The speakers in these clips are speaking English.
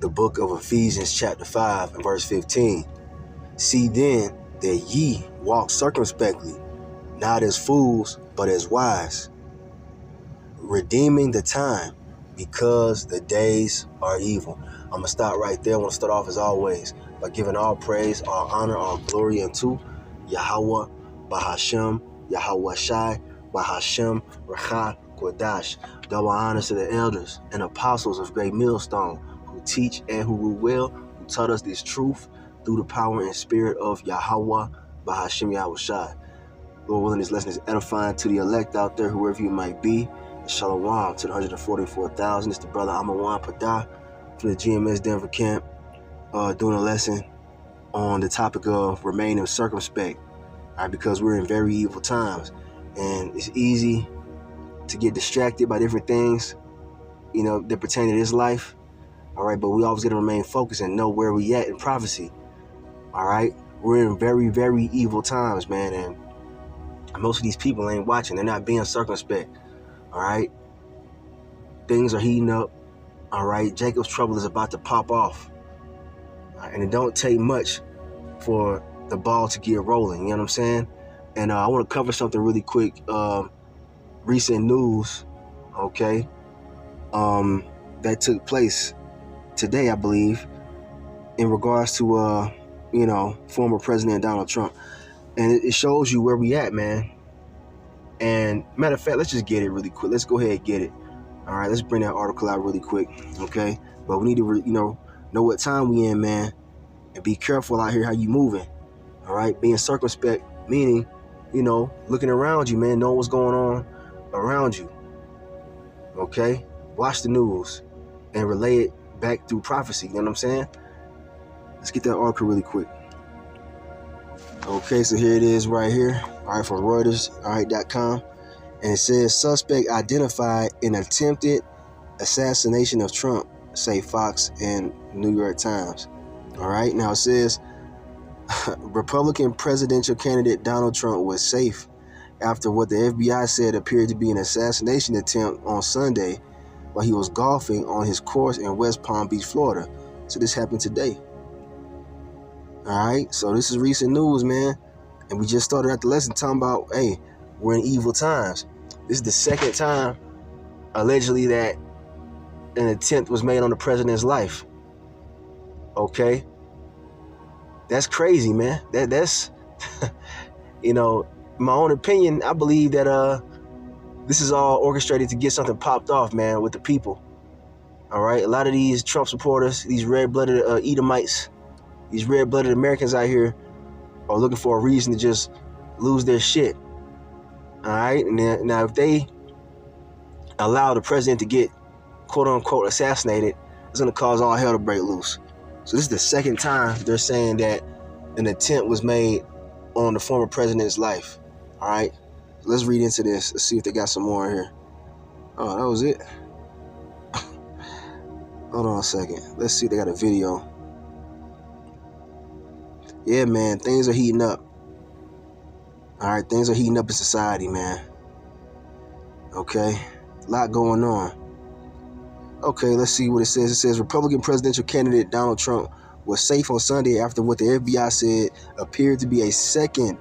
the book of Ephesians chapter 5 and verse 15. See then that ye walk circumspectly, not as fools, but as wise, redeeming the time, because the days are evil. I'm going to stop right there. I want to start off as always by giving all praise, all honor, all glory unto Yahweh, Bahashem, Yahweh Shai, Bahashem, Racha, Kodash. Double honors to the elders and apostles of Great Millstone, who teach and who rule well, who taught us this truth through the power and spirit of Yahweh, Bahashem, Yahweh Shai. Lord willing, this lesson is edifying to the elect out there, whoever you might be. Shalom to the 144,000. It's the brother Amawan Padah from the GMS Denver camp, doing a lesson on the topic of remaining circumspect, all right, because we're in very evil times, and it's easy to get distracted by different things, that pertain to this life, all right, but we always got to remain focused and know where we at in prophecy, all right? We're in very, very evil times, man, and most of these people ain't watching. They're not being circumspect. All right, things are heating up. All right, Jacob's trouble is about to pop off, and it don't take much for the ball to get rolling. You know what I'm saying? And I want to cover something really quick. Recent news, okay, that took place today, I believe, in regards to former President Donald Trump, and it shows you where we at, man. And matter of fact, let's just get it really quick. Let's go ahead and get it. All right, let's bring that article out really quick, okay? But we need to, know what time we in, man, and be careful out here how you moving. All right, being circumspect, meaning, looking around you, man, know what's going on around you. Okay, watch the news and relay it back through prophecy. You know what I'm saying? Let's get that article really quick. Okay, so here it is right here. All right, from Reuters, .com. And it says, suspect identified in attempted assassination of Trump, say Fox and New York Times. All right, now it says, Republican presidential candidate Donald Trump was safe after what the FBI said appeared to be an assassination attempt on Sunday while he was golfing on his course in West Palm Beach, Florida. So this happened today. All right, so this is recent news, man. And we just started at the lesson talking about, hey, we're in evil times. This is the second time, allegedly, that an attempt was made on the president's life. Okay? That's crazy, man. That's, in my own opinion, I believe that this is all orchestrated to get something popped off, man, with the people. All right? A lot of these Trump supporters, these red-blooded Edomites, these red-blooded Americans out here are looking for a reason to just lose their shit. All right? And now, if they allow the president to get, quote-unquote, assassinated, it's going to cause all hell to break loose. So this is the second time they're saying that an attempt was made on the former president's life. All right? Let's read into this. Let's see if they got some more here. Oh, that was it? Hold on a second. Let's see if they got a video. Yeah, man, things are heating up. All right, things are heating up in society, man. Okay, a lot going on. Okay, let's see what it says. It says Republican presidential candidate Donald Trump was safe on Sunday after what the FBI said appeared to be a second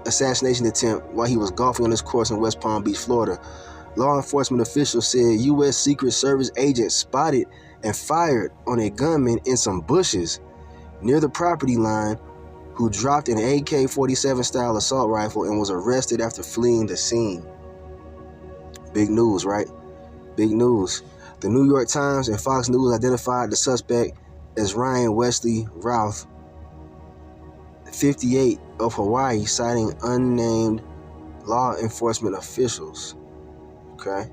assassination attempt while he was golfing on his course in West Palm Beach, Florida. Law enforcement officials said U.S. Secret Service agents spotted and fired on a gunman in some bushes near the property line, who dropped an AK-47 style assault rifle and was arrested after fleeing the scene. Big news, right? Big news. The New York Times and Fox News identified the suspect as Ryan Wesley Routh, 58, of Hawaii, citing unnamed law enforcement officials. Okay.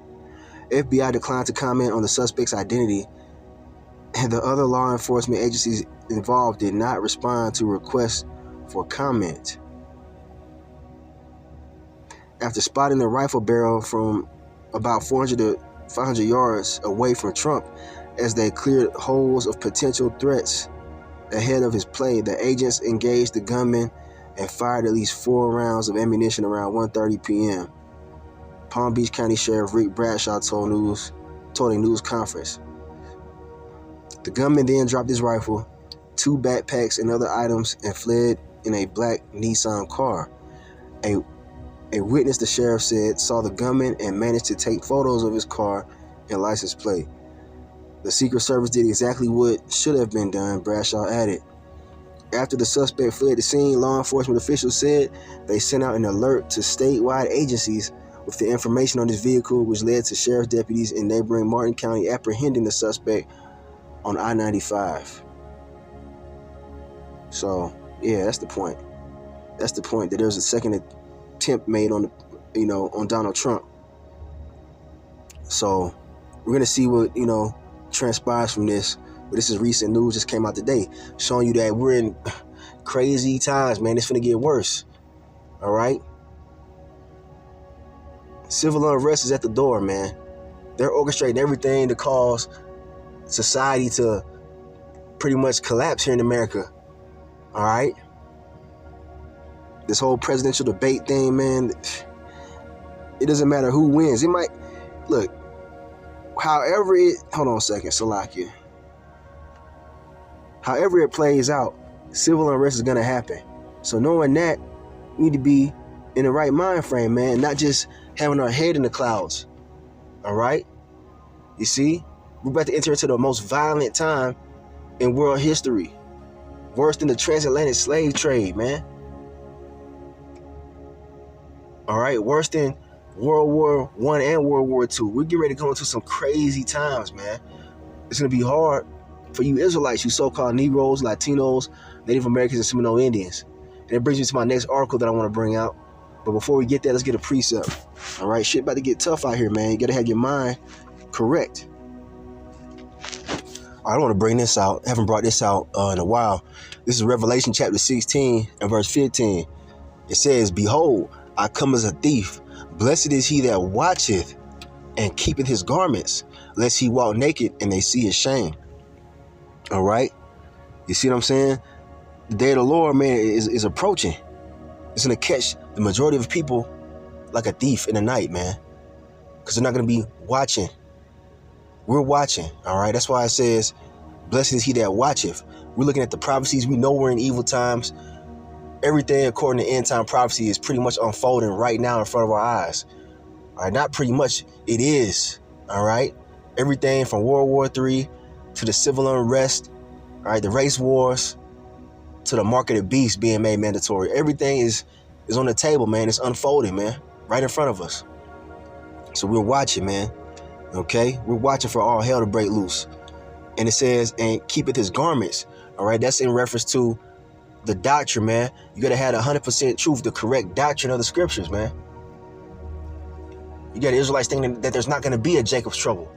FBI declined to comment on the suspect's identity, and the other law enforcement agencies involved did not respond to requests for comment. After spotting the rifle barrel from about 400 to 500 yards away from Trump as they cleared holes of potential threats ahead of his play, the agents engaged the gunman and fired at least 4 rounds of ammunition around 1:30 p.m. Palm Beach County Sheriff Rick Bradshaw told a news conference. The gunman then dropped his rifle, 2 backpacks, and other items and fled in a black Nissan car. A witness, the sheriff said, saw the gunman and managed to take photos of his car and license plate. The Secret Service did exactly what should have been done, Bradshaw added. After the suspect fled the scene, law enforcement officials said they sent out an alert to statewide agencies with the information on this vehicle, which led to sheriff's deputies in neighboring Martin County apprehending the suspect on I-95. So, yeah, that's the point. That's the point, that there was a second attempt made on on Donald Trump. So we're gonna see what transpires from this. But this is recent news, just came out today, showing you that we're in crazy times, man. It's gonna get worse. All right. Civil unrest is at the door, man. They're orchestrating everything to cause society to pretty much collapse here in America. All right. This whole presidential debate thing, man, it doesn't matter who wins. It might, look, however it, hold on a second, Salakia. However it plays out, civil unrest is going to happen. So knowing that, we need to be in the right mind frame, man, not just having our head in the clouds. All right? You see, we're about to enter into the most violent time in world history. Worse than the transatlantic slave trade, man. All right, worse than World War I and World War II. We're getting ready to go into some crazy times, man. It's going to be hard for you Israelites, you so-called Negroes, Latinos, Native Americans, and Seminole Indians. And it brings me to my next article that I want to bring out. But before we get there, let's get a precept. All right, shit about to get tough out here, man. You got to have your mind correct. I want to bring this out. I haven't brought this out in a while. This is Revelation chapter 16 and verse 15. It says, "Behold, I come as a thief. Blessed is he that watcheth and keepeth his garments, lest he walk naked and they see his shame." All right. You see what I'm saying? The day of the Lord, man, is approaching. It's going to catch the majority of people like a thief in the night, man, because they're not going to be watching. We're watching. All right. That's why it says, blessed is he that watcheth. We're looking at the prophecies. We know we're in evil times. Everything according to end time prophecy is pretty much unfolding right now in front of our eyes. All right. Not pretty much. It is. All right. Everything from World War III to the civil unrest. All right. The race wars to the mark of the beast being made mandatory. Everything is on the table, man. It's unfolding, man, right in front of us. So we're watching, man. Okay, we're watching for all hell to break loose. And it says, and keepeth his garments. All right, that's in reference to the doctrine, man. You gotta have 100% truth, the correct doctrine of the scriptures, man. You got Israelites thinking that there's not gonna be a Jacob's trouble.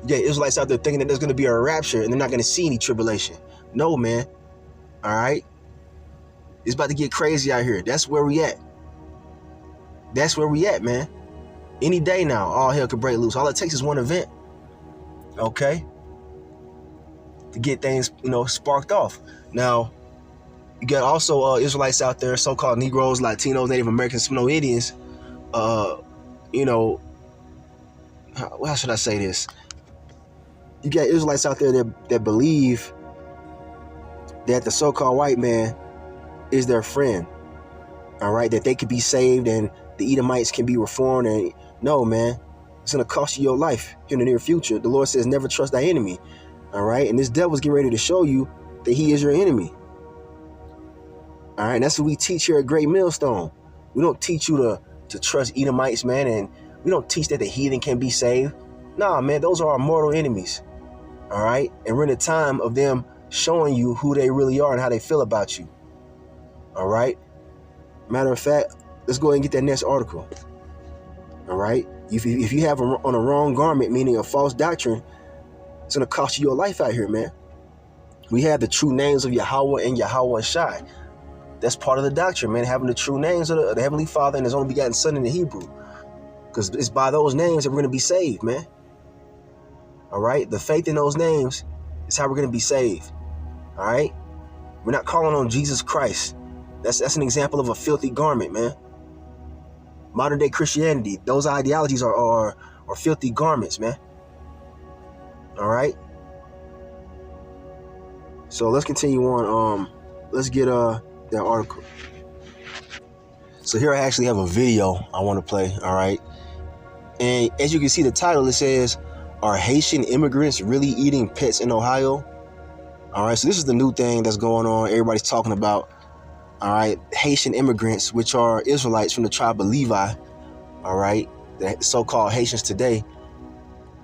You got Israelites out there thinking that there's gonna be a rapture and they're not gonna see any tribulation. No, man. All right, it's about to get crazy out here. That's where we at. That's where we at, man. Any day now, all hell could break loose. All it takes is one event, okay, to get things, sparked off. Now, you got also Israelites out there, so-called Negroes, Latinos, Native Americans, Seminole Indians. How should I say this? You got Israelites out there that believe that the so-called white man is their friend. All right, that they could be saved and the Edomites can be reformed. And no, man, it's going to cost you your life in the near future. The Lord says, never trust thy enemy. All right, and this devil's getting ready to show you that he is your enemy. All right, and that's what we teach here at Great Millstone. We don't teach you to trust Edomites, man, and we don't teach that the heathen can be saved. Nah, man, those are our mortal enemies. All right, and we're in a time of them showing you who they really are and how they feel about you. All right. Matter of fact, let's go ahead and get that next article. All right. If you have on a wrong garment, meaning a false doctrine, it's going to cost you your life out here, man. We have the true names of Yahweh and Yahweh Shai. That's part of the doctrine, man. Having the true names of the Heavenly Father and His only begotten Son in the Hebrew. Because it's by those names that we're going to be saved, man. All right. The faith in those names is how we're going to be saved. All right. We're not calling on Jesus Christ. That's an example of a filthy garment, man. Modern day Christianity, those ideologies are filthy garments, man. All right. So let's continue on. Let's get that article. So here I actually have a video I want to play. All right. And as you can see the title, it says, "Are Haitian immigrants really eating pets in Ohio?" All right. So this is the new thing that's going on. Everybody's talking about. All right. Haitian immigrants, which are Israelites from the tribe of Levi. All right. The so-called Haitians today.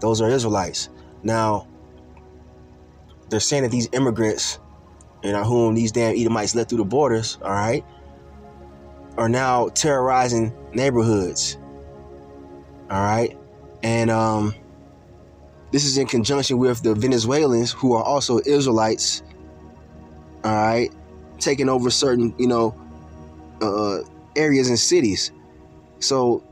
Those are Israelites. Now, they're saying that these immigrants, whom these damn Edomites let through the borders, all right, are now terrorizing neighborhoods. All right. And this is in conjunction with the Venezuelans, who are also Israelites, all right, taking over certain, areas and cities. So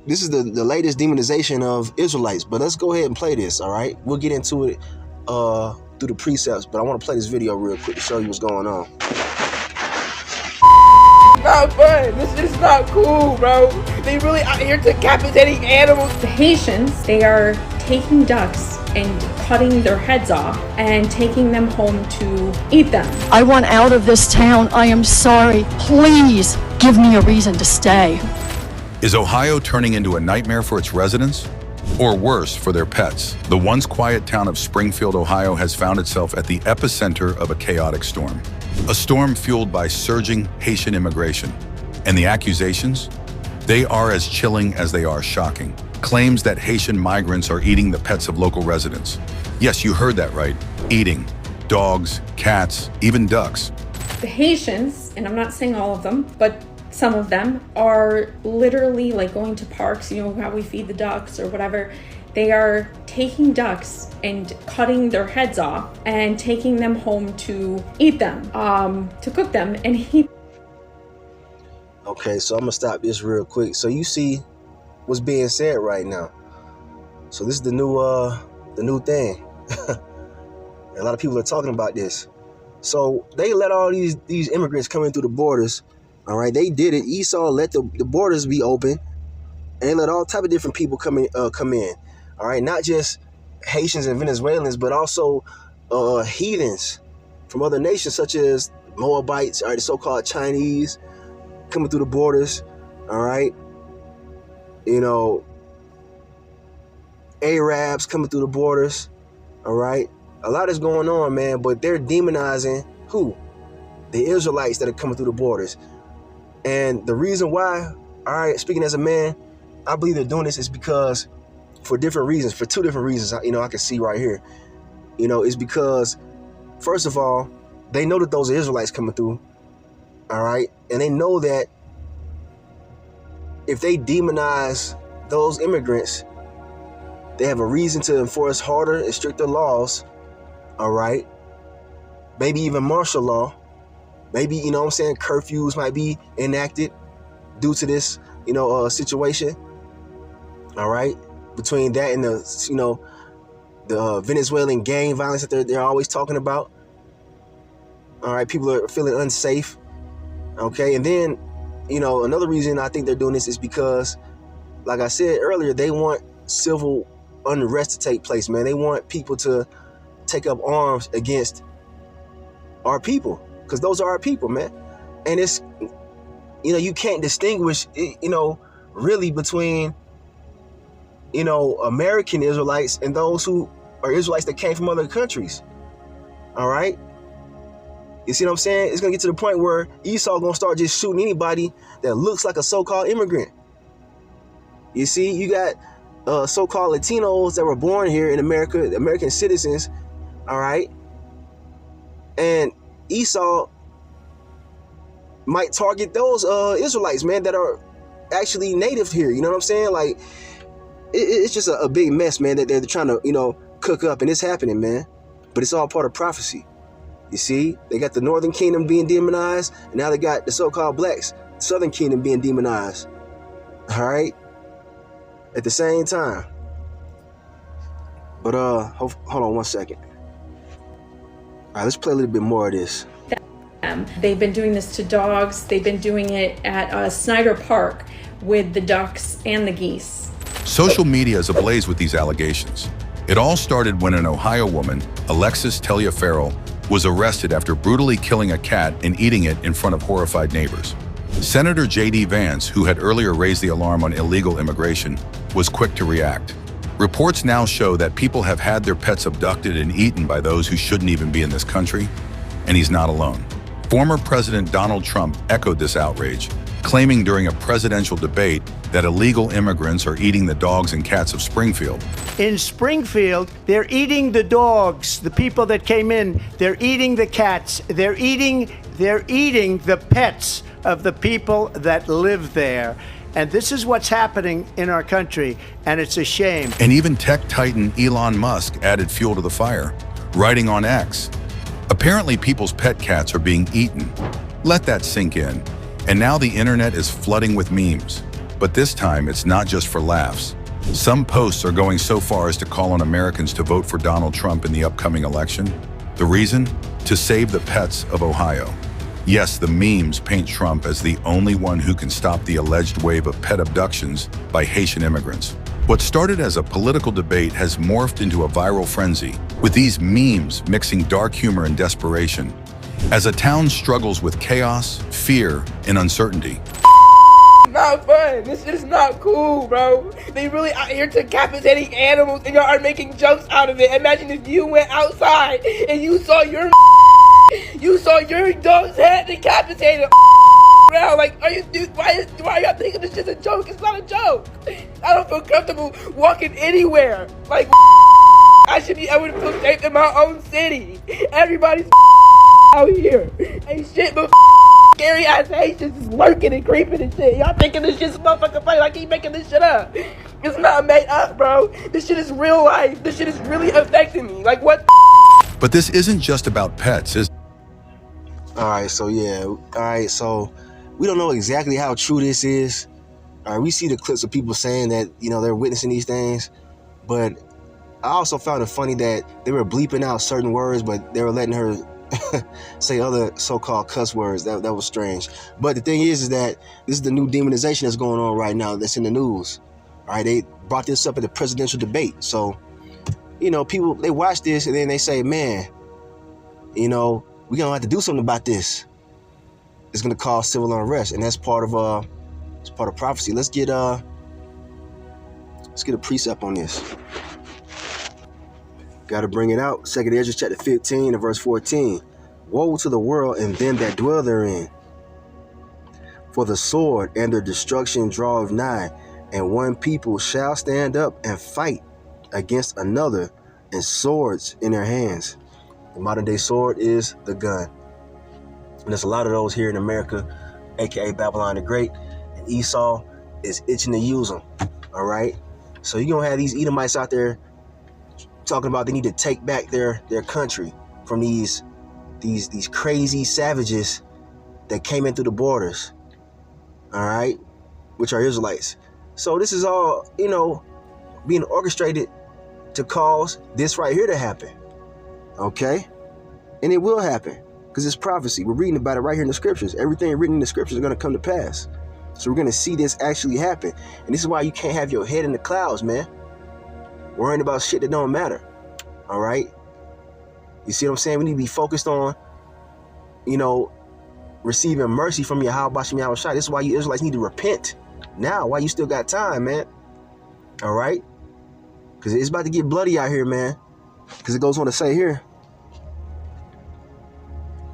this is the latest demonization of Israelites. But let's go ahead and play this, all right? We'll get into it through the precepts, but I want to play this video real quick to show you what's going on. Not fun. This is not cool, bro. They really out here decapitating animals. The Haitians, they are taking ducks and cutting their heads off and taking them home to eat them. I want out of this town. I am sorry. Please give me a reason to stay. Is Ohio turning into a nightmare for its residents? Or worse, for their pets? The once quiet town of Springfield, Ohio has found itself at the epicenter of a chaotic storm. A storm fueled by surging Haitian immigration. And the accusations? They are as chilling as they are shocking. Claims that Haitian migrants are eating the pets of local residents. Yes, you heard that right. Eating. Dogs, cats, even ducks. The Haitians, and I'm not saying all of them, but some of them are literally like going to parks, how we feed the ducks or whatever. They are taking ducks and cutting their heads off and taking them home to eat them, to cook them and eat. Okay, so I'm gonna stop this real quick. So you see what's being said right now. So this is the new thing. A lot of people are talking about this. So they let all these immigrants come in through the borders. All right, they did it. Esau let the borders be open, and they let all type of different people come in. All right, not just Haitians and Venezuelans, but also heathens from other nations, such as Moabites, all right, the so-called Chinese, coming through the borders. All right, Arabs coming through the borders. All right, a lot is going on, man. But they're demonizing who? The Israelites that are coming through the borders. And the reason why, all right, speaking as a man, I believe they're doing this is because for different reasons, for two different reasons, I can see right here. Is because, first of all, they know that those are Israelites coming through, all right? And they know that if they demonize those immigrants, they have a reason to enforce harder and stricter laws, all right? Maybe even martial law. Maybe, curfews might be enacted due to this, situation. All right. Between that and the Venezuelan gang violence that they're always talking about. All right. People are feeling unsafe. Okay. And then, another reason I think they're doing this is because, like I said earlier, they want civil unrest to take place, man. They want people to take up arms against our people. Because those are our people, man. And it's, you can't distinguish, really between, American Israelites and those who are Israelites that came from other countries. All right. You see what I'm saying? It's going to get to the point where Esau going to start just shooting anybody that looks like a so-called immigrant. You see, you got so-called Latinos that were born here in America, American citizens. All right. And Esau might target those Israelites, man, that are actually native here. You know what I'm saying? Like, it's just a big mess, man, that they're trying to, cook up. And it's happening, man. But it's all part of prophecy. You see, they got the Northern Kingdom being demonized. And now they got the so-called blacks, Southern Kingdom being demonized. All right. At the same time. But hold on one second. All right, let's play a little bit more of this. They've been doing this to dogs. They've been doing it at Snyder Park with the ducks and the geese. Social media is ablaze with these allegations. It all started when an Ohio woman, Alexis Taliaferro, was arrested after brutally killing a cat and eating it in front of horrified neighbors. Senator J.D. Vance, who had earlier raised the alarm on illegal immigration, was quick to react. Reports now show that people have had their pets abducted and eaten by those who shouldn't even be in this country, and he's not alone. Former President Donald Trump echoed this outrage, claiming during a presidential debate that illegal immigrants are eating the dogs and cats of Springfield. In Springfield, they're eating the dogs, the people that came in. They're eating the cats. They're eating the pets of the people that live there. And this is what's happening in our country, and it's a shame. And even tech titan Elon Musk added fuel to the fire, writing on X, "Apparently people's pet cats are being eaten. Let that sink in." And now the internet is flooding with memes. But this time, it's not just for laughs. Some posts are going so far as to call on Americans to vote for Donald Trump in the upcoming election. The reason? To save the pets of Ohio. Yes, the memes paint Trump as the only one who can stop the alleged wave of pet abductions by Haitian immigrants. What started as a political debate has morphed into a viral frenzy, with these memes mixing dark humor and desperation. As a town struggles with chaos, fear, and uncertainty. Not fun. This shit is not cool, bro. They really out here decapitating animals and y'all are making jokes out of it. Imagine if you went outside and you saw your dog's head decapitated. Now, like, are you, dude, why are y'all thinking this shit's a joke? It's not a joke. I don't feel comfortable walking anywhere. Like, I would feel safe in my own city. Everybody's out here. Ain't shit but scary ass Haitians is lurking and creeping and shit. Y'all thinking this shit's motherfucking funny? I keep making this shit up. It's not made up, bro. This shit is real life. This shit is really affecting me. Like, what? But this isn't just about pets, is it? Alright, so we don't know exactly how true this is. Alright, we see the clips of people saying that, they're witnessing these things, but I also found it funny that they were bleeping out certain words, but they were letting her say other so-called cuss words. That was strange. But the thing is that this is the new demonization that's going on right now that's in the news. Alright, they brought this up at the presidential debate. So, people, they watch this and then they say, man, we're gonna have to do something about this. It's gonna cause civil unrest, and that's part of prophecy. Let's get a precept on this. Got to bring it out. 2 Ezra chapter 15 and verse 14. Woe to the world and them that dwell therein. For the sword and their destruction draweth nigh, and one people shall stand up and fight against another, and swords in their hands. The modern day sword is the gun. And there's a lot of those here in America, aka Babylon the Great, and Esau is itching to use them. All right? So you're going to have these Edomites out there talking about they need to take back their country from these crazy savages that came in through the borders, all right, which are Israelites. So this is all, being orchestrated to cause this right here to happen, okay? And it will happen because it's prophecy. We're reading about it right here in the scriptures. Everything written in the scriptures is going to come to pass. So we're going to see this actually happen. And this is why you can't have your head in the clouds, man. Worrying about shit that don't matter. All right? You see what I'm saying? We need to be focused on, receiving mercy from Yahweh Bashem Yahweh Shai. This is why you Israelites need to repent now, while you still got time, man. All right? Because it's about to get bloody out here, man. Because it goes on to say here,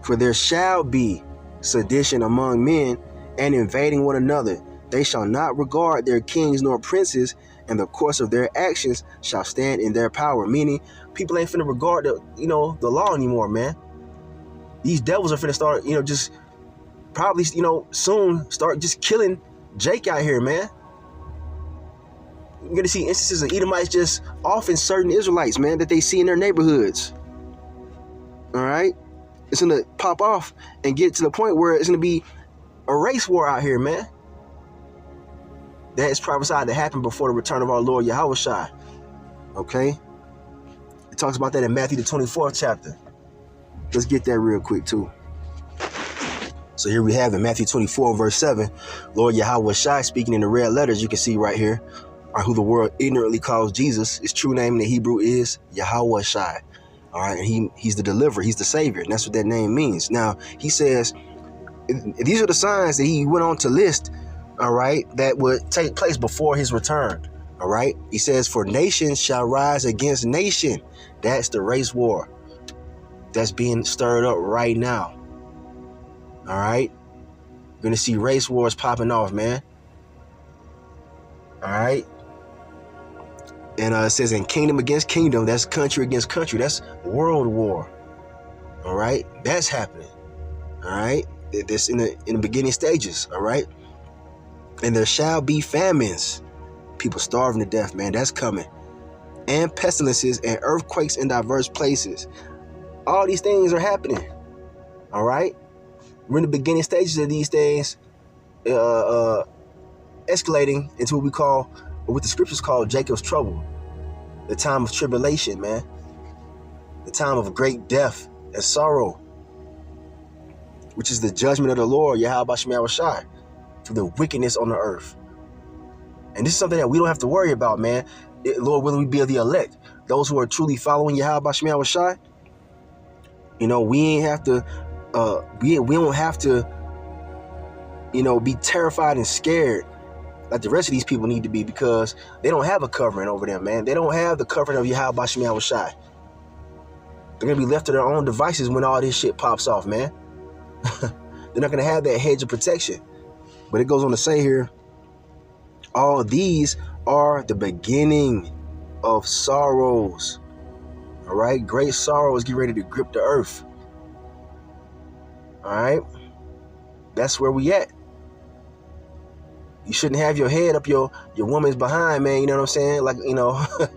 for there shall be sedition among men and invading one another. They shall not regard their kings nor princes, and the course of their actions shall stand in their power. Meaning, people ain't finna regard the law anymore, man. These devils are finna start, just probably, soon start just killing Jake out here, man. You're gonna see instances of Edomites just offing certain Israelites, man, that they see in their neighborhoods. All right? It's gonna pop off and get to the point where it's gonna be a race war out here, man. That is prophesied to happen before the return of our Lord Yahweh Shai. Okay? It talks about that in Matthew the 24th chapter. Let's get that real quick too. So here we have in Matthew 24 verse 7, Lord Yahweh Shai speaking in the red letters you can see right here, are who the world ignorantly calls Jesus. His true name in the Hebrew is Yahweh Shai. All right, and he's the deliverer, he's the savior, and that's what that name means. Now, he says, these are the signs that he went on to list, all right, that would take place before his return. All right, he says, for nation shall rise against nation. That's the race war that's being stirred up right now. All right, you're gonna see race wars popping off, man. All right, and it says, in kingdom against kingdom, that's country against country, that's world war. All right, that's happening. All right, this in the beginning stages. All right, and there shall be famines, people starving to death, man, that's coming, and pestilences and earthquakes in diverse places. All these things are happening. All right, we're in the beginning stages of these things, escalating into what the scriptures call Jacob's trouble, the time of tribulation, man, the time of great death and sorrow, which is the judgment of the Lord, Yahweh Shema Shai, for the wickedness on the earth. And this is something that we don't have to worry about, man. Lord, will we be of the elect, those who are truly following Yahweh Shema Shai? You know, we ain't have to, we don't have to, you know, be terrified and scared like the rest of these people need to be, because they don't have a covering over them, man. They don't have the covering of Yahweh Shema Shai. They're going to be left to their own devices when all this shit pops off, man. They're not going to have that hedge of protection. But it goes on to say here, all these are the beginning of sorrows. All right, great sorrow is getting ready to grip the earth. All right, that's where we at. You shouldn't have your head up your woman's behind, man. You know what I'm saying? Like, you know, a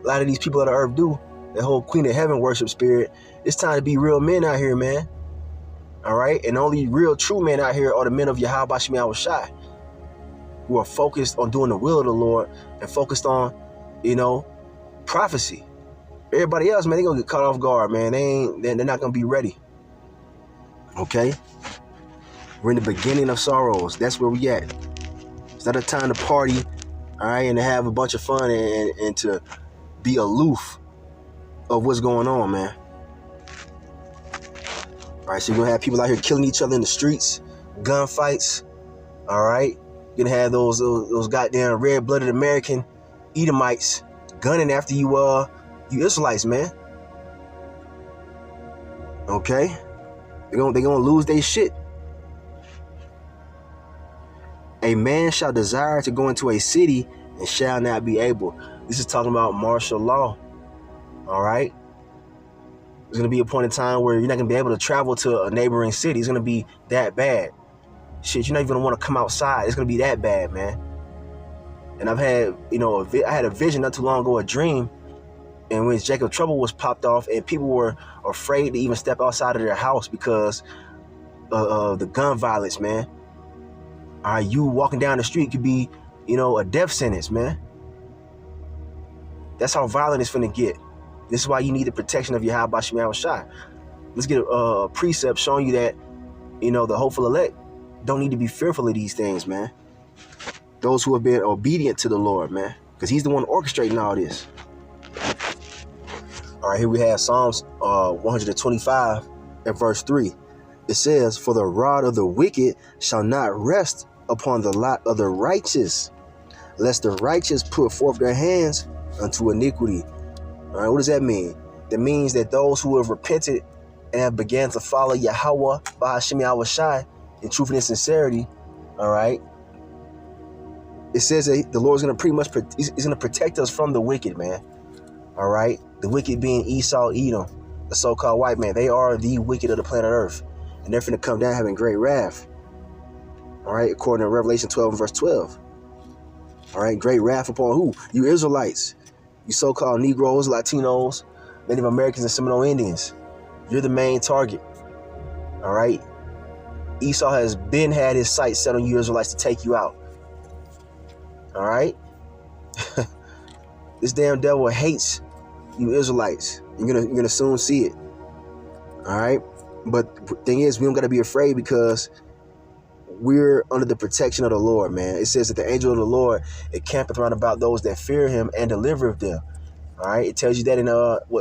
lot of these people of the earth do. That whole Queen of Heaven worship spirit. It's time to be real men out here, man. All right, and only real true men out here are the men of Yahweh Shema Shai, who are focused on doing the will of the Lord and focused on, you know, prophecy. Everybody else, man, they gonna get caught off guard, man. They're not gonna be ready. Okay, we're in the beginning of sorrows. That's where we at. It's not a time to party, all right, and to have a bunch of fun and to be aloof of what's going on, man. All right, so you're gonna have people out here killing each other in the streets, gunfights. All right, you're gonna have those goddamn red-blooded American Edomites gunning after you Israelites, man. Okay, they're gonna lose their shit. A man shall desire to go into a city and shall not be able. This is talking about martial law. All right, there's gonna be a point in time where you're not gonna be able to travel to a neighboring city. It's gonna be that bad. Shit, you're not even gonna want to come outside. It's gonna be that bad, man. And I've had, you know, I had a vision not too long ago, a dream, and when Jacob's trouble was popped off, and people were afraid to even step outside of their house because of the gun violence, man. All right, you walking down the street could be, you know, a death sentence, man. That's how violent it's finna get. This is why you need the protection of Yahweh Shema Shai. Let's get a precept showing you that, you know, the hopeful elect don't need to be fearful of these things, man. Those who have been obedient to the Lord, man, because he's the one orchestrating all this. All right, here we have Psalms 125 and verse 3. It says, for the rod of the wicked shall not rest upon the lot of the righteous, lest the righteous put forth their hands unto iniquity. All right, what does that mean? That means that those who have repented and have began to follow Yahweh Ba'ashim Yahweh Shai in truth and in sincerity, all right, it says that the Lord's going to pretty much he's going to protect us from the wicked, man. All right, the wicked being Esau, Edom, the so-called white man. They are the wicked of the planet Earth, and they're finna come down having great wrath. All right, according to Revelation 12 and verse 12. All right, great wrath upon who? You Israelites, you so-called Negroes, Latinos, Native Americans, and Seminole Indians. You're the main target. All right, Esau has been had his sights set on you Israelites to take you out. All right, this damn devil hates you Israelites. You're gonna soon see it. All right, but the thing is, we don't gotta be afraid because we're under the protection of the Lord, man. It says that the angel of the Lord encampeth round about those that fear him and delivereth them. All right, it tells you that in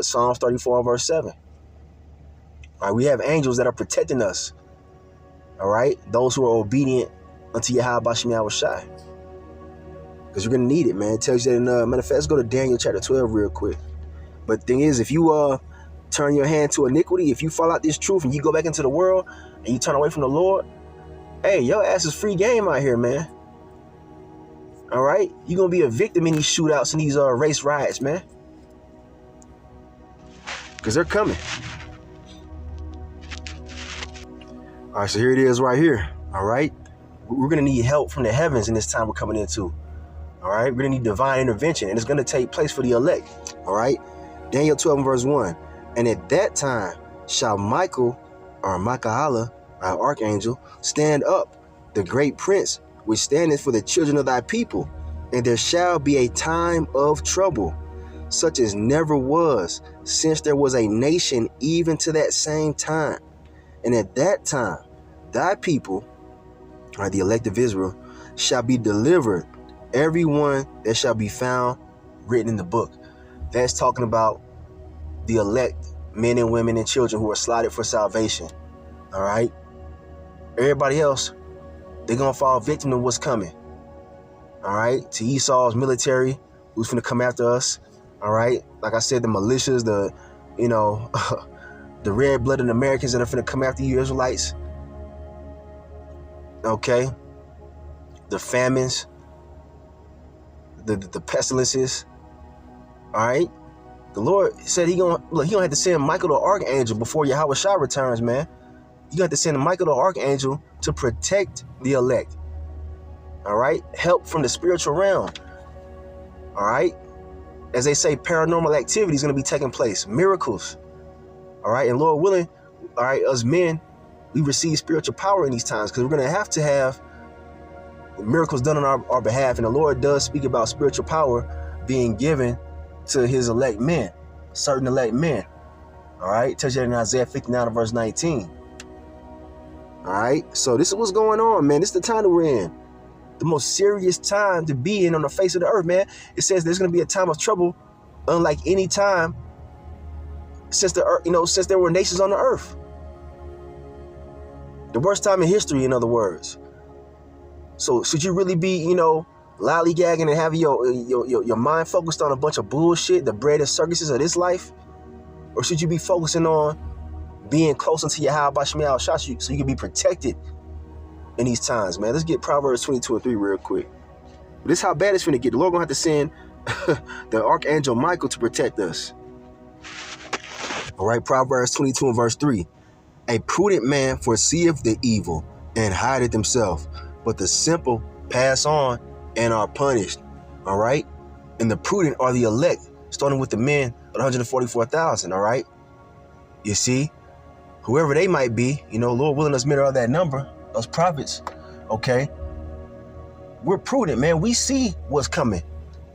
Psalms 34 verse 7. All right, we have angels that are protecting us. All right, those who are obedient unto Yahweh Bashim Yahweh Shai. Because you're gonna need it, man. It tells you that in matter of fact, let's go to Daniel chapter 12 real quick. But the thing is, if you turn your hand to iniquity, if you fall out this truth and you go back into the world and you turn away from the Lord, hey, your ass is free game out here, man. All right, you're gonna be a victim in these shootouts and these race riots, man. Because they're coming. All right, so here it is right here. All right, we're gonna need help from the heavens in this time we're coming into. All right, we're gonna need divine intervention, and it's gonna take place for the elect. All right, Daniel 12 verse 1. And at that time shall Michael, or Michaela, our archangel, stand up, the great prince, which standeth for the children of thy people. And there shall be a time of trouble, such as never was, since there was a nation even to that same time. And at that time thy people, or the elect of Israel, shall be delivered, every one that shall be found written in the book. That's talking about the elect, men and women and children who are slotted for salvation. All right, everybody else, they're gonna fall victim to what's coming. All right, to Esau's military, who's gonna come after us. All right, like I said, the militias, the the red-blooded Americans that are finna come after you Israelites. Okay, the famines, the pestilences. All right, the Lord said he gonna have to send Michael the archangel before Yahweh Shah returns, man. You got to send Michael the archangel to protect the elect. All right, help from the spiritual realm. All right, as they say, paranormal activity is going to be taking place, miracles. All right, and Lord willing, all right, us men, we receive spiritual power in these times because we're going to have miracles done on our behalf. And the Lord does speak about spiritual power being given to his elect men, certain elect men. All right, it tells you that in Isaiah 59 verse 19. All right, so this is what's going on, man. This is the time that we're in. The most serious time to be in on the face of the earth, man. It says there's going to be a time of trouble unlike any time since the earth, since there were nations on the earth. The worst time in history, in other words. So should you really be, lollygagging and having your mind focused on a bunch of bullshit, the bread and circuses of this life? Or should you be focusing on being close unto Yahweh Bashim Yahweh Shah so you can be protected in these times, man? Let's get Proverbs 22 and 3 real quick. But this is how bad it's finna get. The Lord gonna have to send the archangel Michael to protect us. All right, Proverbs 22 and verse 3. A prudent man foreseeth the evil and hideth himself, but the simple pass on and are punished. All right, and the prudent are the elect, starting with the men of 144,000. All right, you see, whoever they might be, Lord willing us men are that number, those prophets. Okay, we're prudent, man. We see what's coming.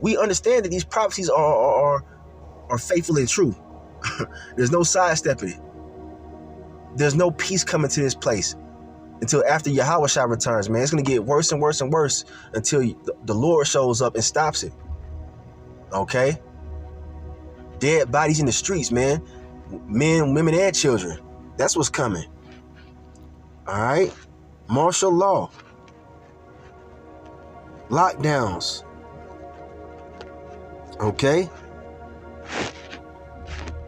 We understand that these prophecies are faithful and true. There's no sidestepping it. There's no peace coming to this place until after Yahweh Shah returns, man. It's going to get worse and worse and worse until the Lord shows up and stops it. Okay? Dead bodies in the streets, man. Men, women, and children. That's what's coming. All right? Martial law. Lockdowns. Okay?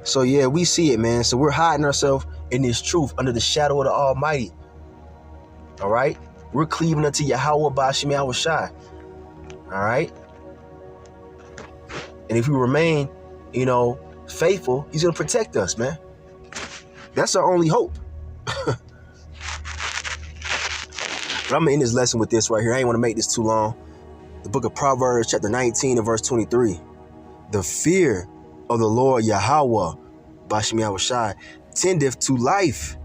So, yeah, we see it, man. So we're hiding ourselves in this truth under the shadow of the Almighty. All right? We're cleaving unto Yahweh Bashim Yahweh Shai. All right? And if we remain, faithful, he's going to protect us, man. That's our only hope. But I'm going to end this lesson with this right here. I ain't want to make this too long. The book of Proverbs, chapter 19 and verse 23. The fear of the Lord Yahweh Bashim Yahweh Shai tendeth to life,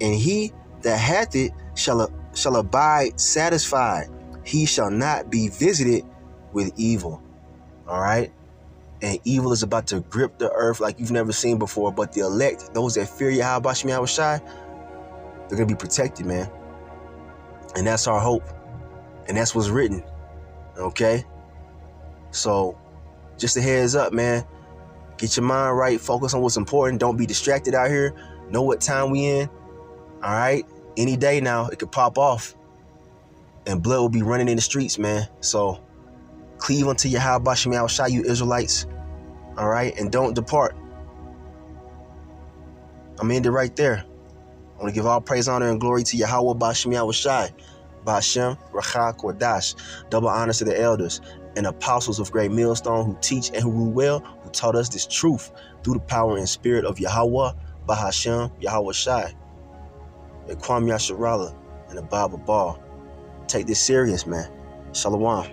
and he that hath it shall abide satisfied. He shall not be visited with evil. All right? And evil is about to grip the earth like you've never seen before. But the elect, those that fear Yahweh Bashim Yahweh Shai, they're going to be protected, man. And that's our hope. And that's what's written. Okay? So, just a heads up, man. Get your mind right. Focus on what's important. Don't be distracted out here. Know what time we in. All right? Any day now, it could pop off. And blood will be running in the streets, man. So cleave unto Yahweh Bashim Yahushai, you Israelites. All right? And don't depart. I'm ending right there. I want to give all praise, honor, and glory to Yahweh Bashim Yahushai. Bashem, Racha, Kodash. Double honors to the elders and apostles of Great Millstone who teach and who rule well, who taught us this truth through the power and spirit of Yahweh, Bahashem, Yahweh Shai, and Kwam Yasharala, and the Bible Ball. Take this serious, man. Shalom.